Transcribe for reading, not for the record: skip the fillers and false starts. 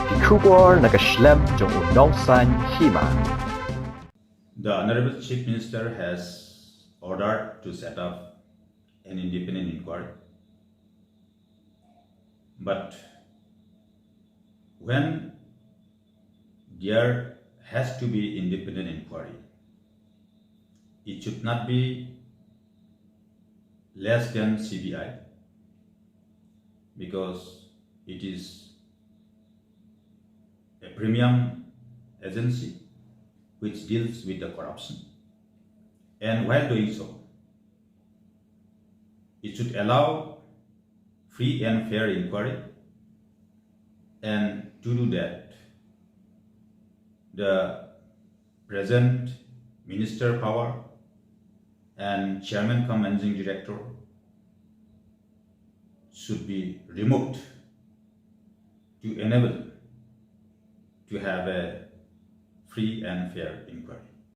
die Kubor na Gashlem Jong Unongsan Hima. The Honorable Chief Minister has ordered to set up an independent inquiry. But when there has to be independent inquiry, it should not be less than CBI, because it is a premium agency which deals with the corruption. And while doing so, it should allow free and fair inquiry, and to do that, the present Minister Phah and Chairman cum Managing Director should be removed to enable to have a free and fair inquiry.